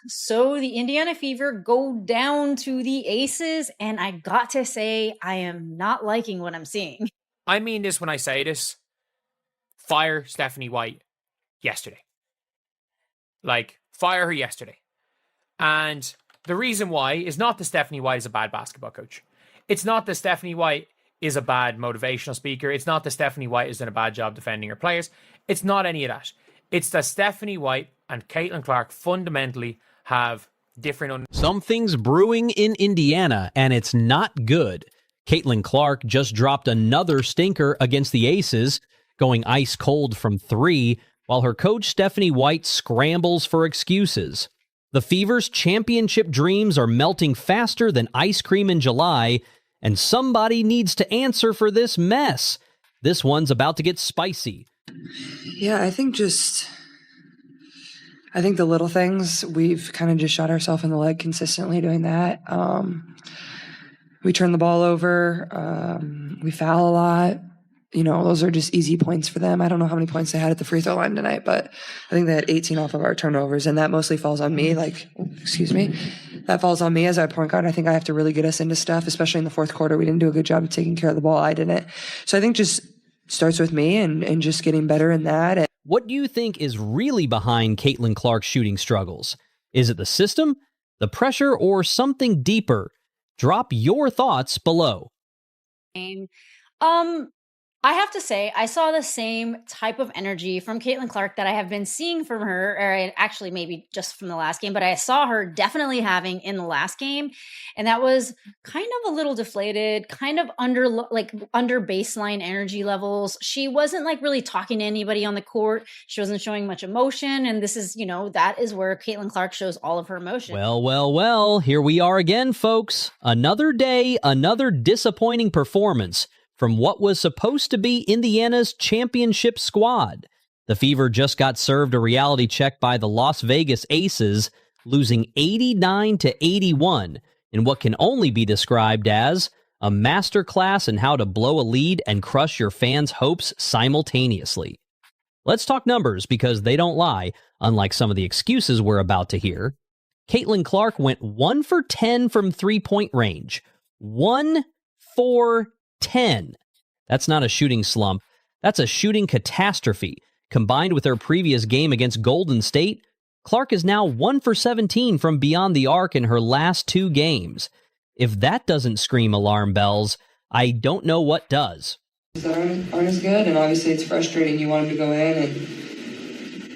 So the Indiana Fever go down to the Aces, and I got to say, I am not liking what I'm seeing. I mean this when I say this. Fire Stephanie White yesterday. Like, fire her yesterday. And the reason why is not that Stephanie White is a bad basketball coach. It's not that Stephanie White is a bad motivational speaker. It's not that Stephanie White has done a bad job defending her players. It's not any of that. It's that Stephanie White and Caitlin Clark fundamentally have different... Something's brewing in Indiana, and it's not good. Caitlin Clark just dropped another stinker against the Aces, going ice cold from 3, while her coach Stephanie White scrambles for excuses. The Fever's championship dreams are melting faster than ice cream in July, and somebody needs to answer for this mess. This one's about to get spicy. Yeah, I think the little things, we've kind of just shot ourselves in the leg consistently doing that. We turn the ball over. We foul a lot. You know, those are just easy points for them. I don't know how many points they had at the free throw line tonight, but I think they had 18 off of our turnovers, and that mostly falls on me. That falls on me as our point guard. I think I have to really get us into stuff, especially in the fourth quarter. We didn't do a good job of taking care of the ball. I didn't. So I think just starts with me and just getting better in that. What do you think is really behind Caitlin Clark's shooting struggles? Is it the system, the pressure, or something deeper? Drop your thoughts below. I have to say, I saw the same type of energy from Caitlin Clark that I have been seeing from her, or actually maybe just from the last game, but I saw her definitely having in the last game. And that was kind of a little deflated, kind of under baseline energy levels. She wasn't like really talking to anybody on the court. She wasn't showing much emotion. And this is, that is where Caitlin Clark shows all of her emotion. Well, here we are again, folks. Another day, another disappointing performance from what was supposed to be Indiana's championship squad. The Fever just got served a reality check by the Las Vegas Aces, losing 89-81 in what can only be described as a masterclass in how to blow a lead and crush your fans' hopes simultaneously. Let's talk numbers because they don't lie, unlike some of the excuses we're about to hear. Caitlin Clark went 1 for 10 from three-point range. 1 for 10. That's not a shooting slump. That's a shooting catastrophe. Combined with her previous game against Golden State, Clark is now 1 for 17 from beyond the arc in her last 2 games. If that doesn't scream alarm bells, I don't know what does. Aren't as good, and obviously it's frustrating. You want them to go in, and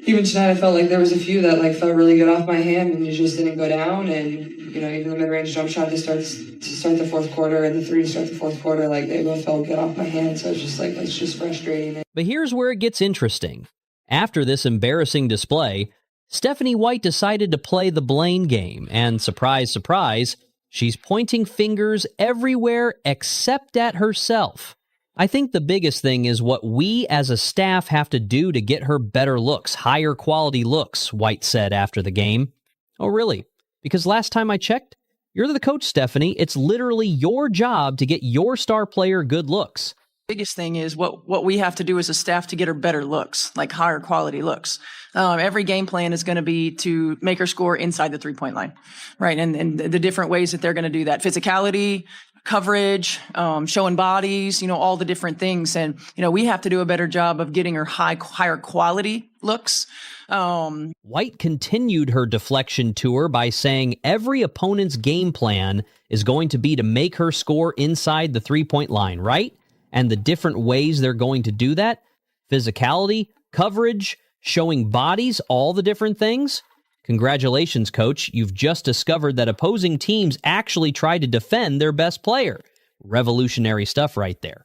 even tonight I felt like there was a few that felt really good off my hand and it just didn't go down. And even the mid-range jump shot to start the fourth quarter and the 3 to start the fourth quarter, they both felt good off my hand. So it's just frustrating. But here's where it gets interesting. After this embarrassing display, Stephanie White decided to play the blame game, and surprise, surprise, she's pointing fingers everywhere except at herself. I think the biggest thing is what we as a staff have to do to get her better looks, higher quality looks, White said after the game. Oh, really? Because last time I checked, you're the coach, Stephanie. It's literally your job to get your star player good looks. Biggest thing is what we have to do as a staff to get her better looks, like higher quality looks. Every game plan is going to be to make her score inside the 3-point line, right? And the different ways that they're going to do that. Physicality, coverage, showing bodies, all the different things. And, we have to do a better job of getting her higher quality looks. White continued her deflection tour by saying every opponent's game plan is going to be to make her score inside the 3-point line, right? And the different ways they're going to do that, physicality, coverage, showing bodies, all the different things. Congratulations, coach. You've just discovered that opposing teams actually try to defend their best player. Revolutionary stuff right there.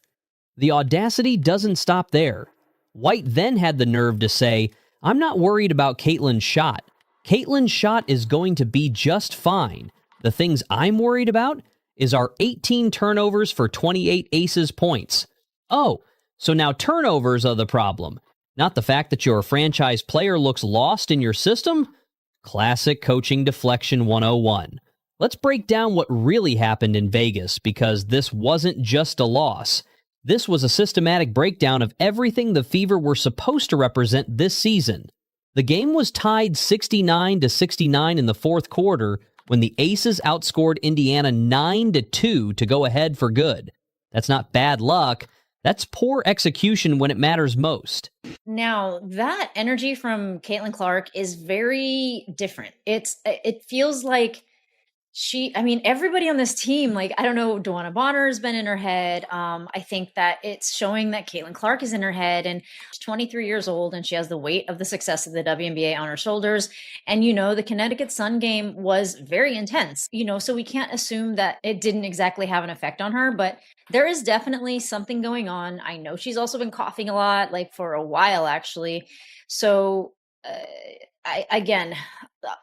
The audacity doesn't stop there. White then had the nerve to say, I'm not worried about Caitlin's shot. Caitlin's shot is going to be just fine. The things I'm worried about is our 18 turnovers for 28 Aces points. Oh, so now turnovers are the problem, not the fact that your franchise player looks lost in your system? Classic coaching deflection 101. Let's break down what really happened in Vegas, because this wasn't just a loss. This was a systematic breakdown of everything the Fever were supposed to represent this season. The game was tied 69-69 in the fourth quarter when the Aces outscored Indiana 9-2 to go ahead for good. That's not bad luck. That's poor execution when it matters most. Now, that energy from Caitlin Clark is very different. It feels like everybody on this team, like, I don't know, Dewana Bonner has been in her head. I think that it's showing that Caitlin Clark is in her head, and she's 23 years old and she has the weight of the success of the WNBA on her shoulders. And, the Connecticut Sun game was very intense, so we can't assume that it didn't exactly have an effect on her, but there is definitely something going on. I know she's also been coughing a lot, like for a while, actually. So, again,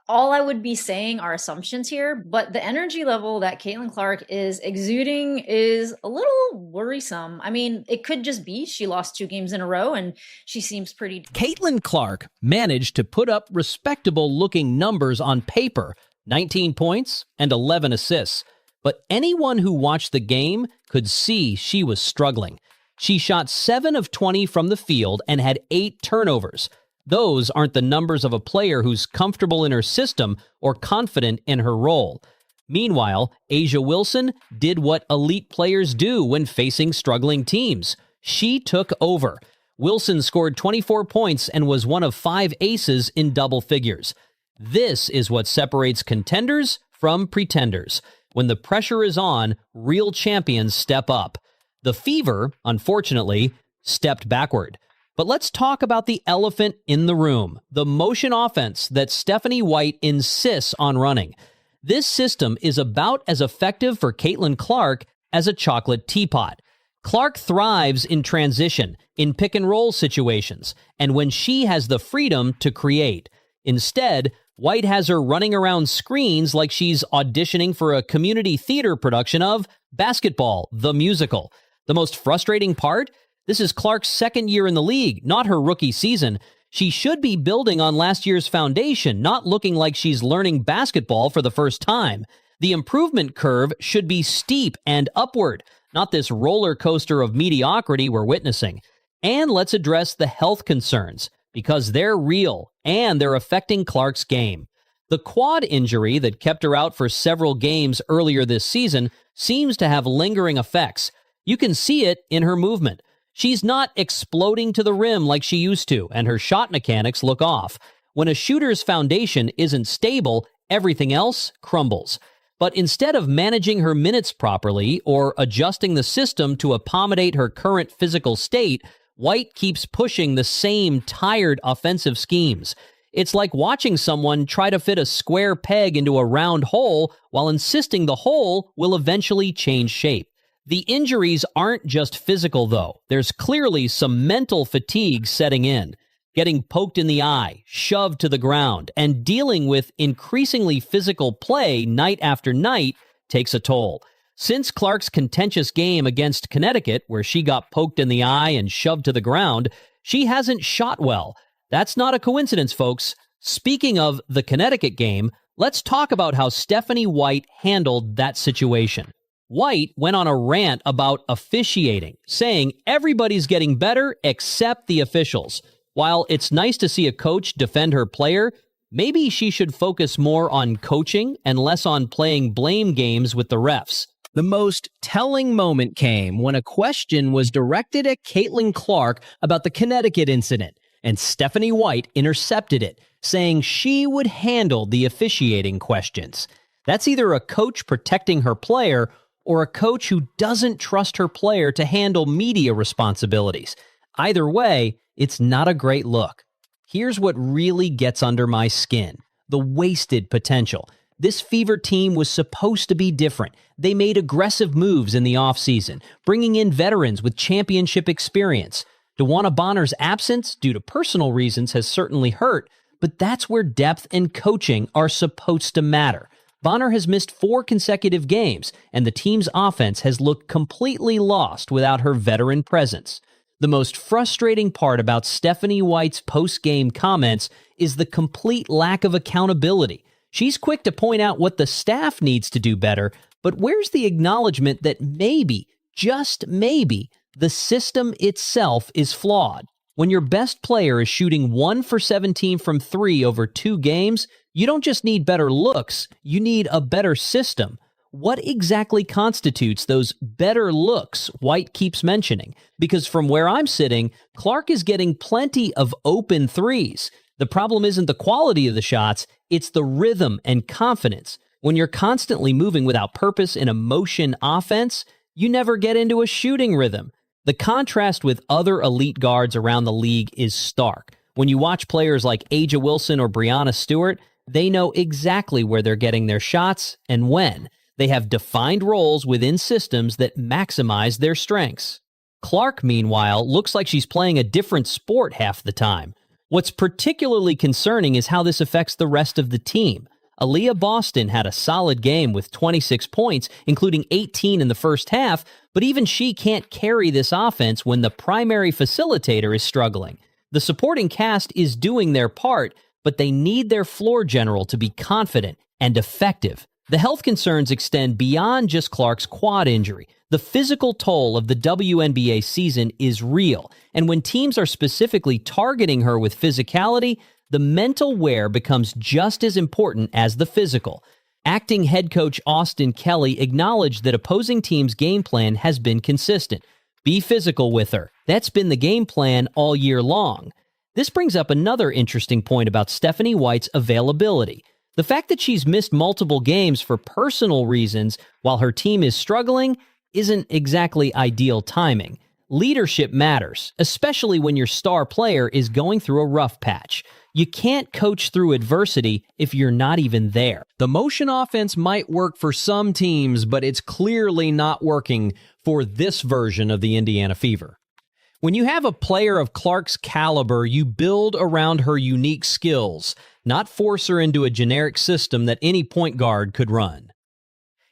all I would be saying are assumptions here, but the energy level that Caitlin Clark is exuding is a little worrisome. I mean, it could just be she lost 2 games in a row and she seems pretty... Caitlin Clark managed to put up respectable-looking numbers on paper, 19 points and 11 assists. But anyone who watched the game could see she was struggling. She shot 7 of 20 from the field and had 8 turnovers. Those aren't the numbers of a player who's comfortable in her system or confident in her role. Meanwhile, Asia Wilson did what elite players do when facing struggling teams. She took over. Wilson scored 24 points and was one of 5 aces in double figures. This is what separates contenders from pretenders. When the pressure is on, real champions step up. The Fever, unfortunately, stepped backward. But let's talk about the elephant in the room, the motion offense that Stephanie White insists on running. This system is about as effective for Caitlin Clark as a chocolate teapot. Clark thrives in transition, in pick-and-roll situations, and when she has the freedom to create. Instead, White has her running around screens like she's auditioning for a community theater production of Basketball, the Musical. The most frustrating part? This is Clark's second year in the league, not her rookie season. She should be building on last year's foundation, not looking like she's learning basketball for the first time. The improvement curve should be steep and upward, not this roller coaster of mediocrity we're witnessing. And let's address the health concerns, because they're real and they're affecting Clark's game. The quad injury that kept her out for several games earlier this season seems to have lingering effects. You can see it in her movement. She's not exploding to the rim like she used to, and her shot mechanics look off. When a shooter's foundation isn't stable, everything else crumbles. But instead of managing her minutes properly or adjusting the system to accommodate her current physical state, White keeps pushing the same tired offensive schemes. It's like watching someone try to fit a square peg into a round hole while insisting the hole will eventually change shape. The injuries aren't just physical, though. There's clearly some mental fatigue setting in. Getting poked in the eye, shoved to the ground, and dealing with increasingly physical play night after night takes a toll. Since Clark's contentious game against Connecticut, where she got poked in the eye and shoved to the ground, she hasn't shot well. That's not a coincidence, folks. Speaking of the Connecticut game, let's talk about how Stephanie White handled that situation. White went on a rant about officiating, saying everybody's getting better except the officials. While it's nice to see a coach defend her player, maybe she should focus more on coaching and less on playing blame games with the refs. The most telling moment came when a question was directed at Caitlin Clark about the Connecticut incident, and Stephanie White intercepted it, saying she would handle the officiating questions. That's either a coach protecting her player or a coach who doesn't trust her player to handle media responsibilities. Either way, it's not a great look. Here's what really gets under my skin: the wasted potential. This Fever team was supposed to be different. They made aggressive moves in the offseason, bringing in veterans with championship experience. Dewana Bonner's absence, due to personal reasons, has certainly hurt, but that's where depth and coaching are supposed to matter. Bonner has missed 4 consecutive games, and the team's offense has looked completely lost without her veteran presence. The most frustrating part about Stephanie White's post-game comments is the complete lack of accountability. She's quick to point out what the staff needs to do better, but where's the acknowledgement that maybe, just maybe, the system itself is flawed? When your best player is shooting 1 for 17 from 3 over 2 games, you don't just need better looks, you need a better system. What exactly constitutes those better looks White keeps mentioning? Because from where I'm sitting, Clark is getting plenty of open threes. The problem isn't the quality of the shots, it's the rhythm and confidence. When you're constantly moving without purpose in a motion offense, you never get into a shooting rhythm. The contrast with other elite guards around the league is stark. When you watch players like A'ja Wilson or Breanna Stewart, they know exactly where they're getting their shots and when. They have defined roles within systems that maximize their strengths. Clark, meanwhile, looks like she's playing a different sport half the time. What's particularly concerning is how this affects the rest of the team. Aaliyah Boston had a solid game with 26 points, including 18 in the first half, but even she can't carry this offense when the primary facilitator is struggling. The supporting cast is doing their part, but they need their floor general to be confident and effective. The health concerns extend beyond just Clark's quad injury. The physical toll of the WNBA season is real, and when teams are specifically targeting her with physicality, the mental wear becomes just as important as the physical. Acting head coach Austin Kelly acknowledged that opposing teams' game plan has been consistent. Be physical with her. That's been the game plan all year long. This brings up another interesting point about Stephanie White's availability. The fact that she's missed multiple games for personal reasons while her team is struggling isn't exactly ideal timing. Leadership matters, especially when your star player is going through a rough patch. You can't coach through adversity if you're not even there. The motion offense might work for some teams, but it's clearly not working for this version of the Indiana Fever. When you have a player of Clark's caliber, you build around her unique skills, not force her into a generic system that any point guard could run.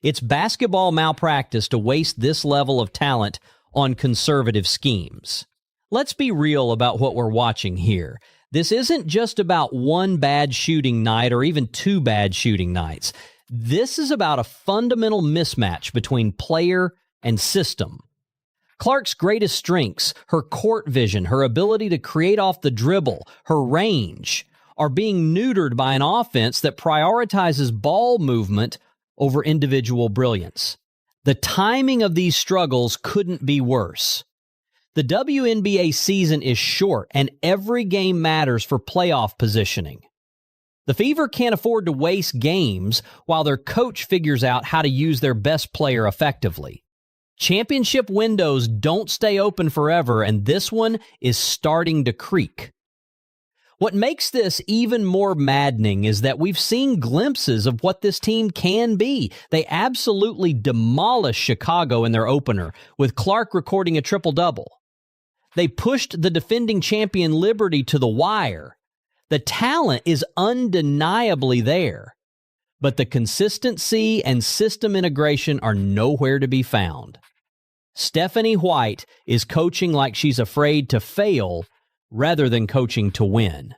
It's basketball malpractice to waste this level of talent on conservative schemes. Let's be real about what we're watching here. This isn't just about one bad shooting night or even 2 bad shooting nights. This is about a fundamental mismatch between player and system. Clark's greatest strengths, her court vision, her ability to create off the dribble, her range, are being neutered by an offense that prioritizes ball movement over individual brilliance. The timing of these struggles couldn't be worse. The WNBA season is short, and every game matters for playoff positioning. The Fever can't afford to waste games while their coach figures out how to use their best player effectively. Championship windows don't stay open forever, and this one is starting to creak. What makes this even more maddening is that we've seen glimpses of what this team can be. They absolutely demolished Chicago in their opener, with Clark recording a triple-double. They pushed the defending champion Liberty to the wire. The talent is undeniably there, but the consistency and system integration are nowhere to be found. Stephanie White is coaching like she's afraid to fail rather than coaching to win.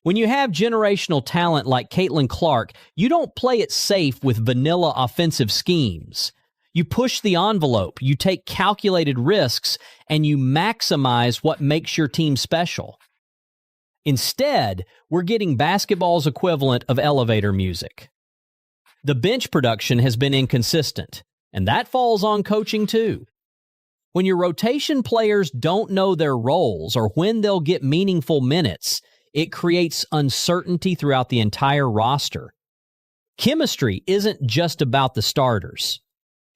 When you have generational talent like Caitlin Clark, you don't play it safe with vanilla offensive schemes. You push the envelope, you take calculated risks, and you maximize what makes your team special. Instead, we're getting basketball's equivalent of elevator music. The bench production has been inconsistent, and that falls on coaching too. When your rotation players don't know their roles or when they'll get meaningful minutes, it creates uncertainty throughout the entire roster. Chemistry isn't just about the starters.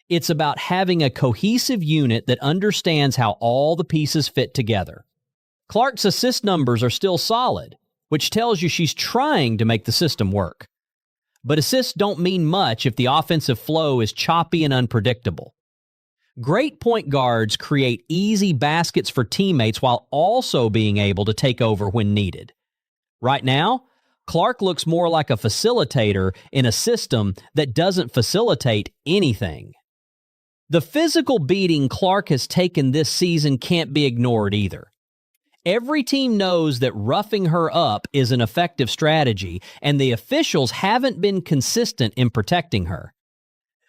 It's about having a cohesive unit that understands how all the pieces fit together. Clark's assist numbers are still solid, which tells you she's trying to make the system work. But assists don't mean much if the offensive flow is choppy and unpredictable. Great point guards create easy baskets for teammates while also being able to take over when needed. Right now, Clark looks more like a facilitator in a system that doesn't facilitate anything. The physical beating Clark has taken this season can't be ignored either. Every team knows that roughing her up is an effective strategy, and the officials haven't been consistent in protecting her.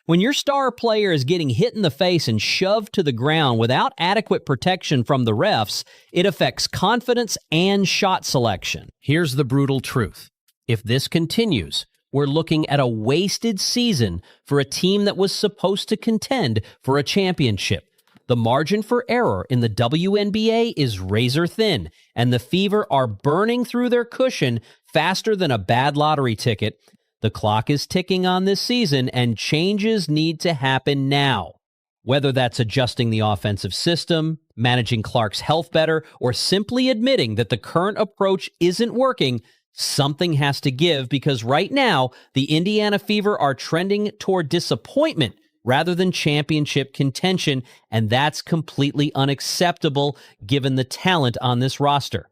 When your star player is getting hit in the face and shoved to the ground without adequate protection from the refs, it affects confidence and shot selection. Here's the brutal truth. If this continues, we're looking at a wasted season for a team that was supposed to contend for a championship. The margin for error in the WNBA is razor thin, and the Fever are burning through their cushion faster than a bad lottery ticket. The clock is ticking on this season, and changes need to happen now. Whether that's adjusting the offensive system, managing Clark's health better, or simply admitting that the current approach isn't working, something has to give, because right now, the Indiana Fever are trending toward disappointment rather than championship contention, and that's completely unacceptable given the talent on this roster.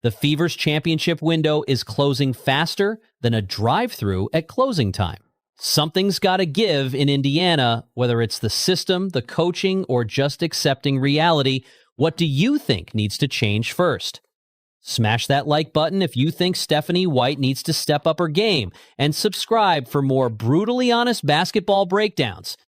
The Fever's championship window is closing faster than a drive-through at closing time. Something's got to give in Indiana, whether it's the system, the coaching, or just accepting reality. What do you think needs to change first? Smash that like button if you think Stephanie White needs to step up her game, and subscribe for more brutally honest basketball breakdowns.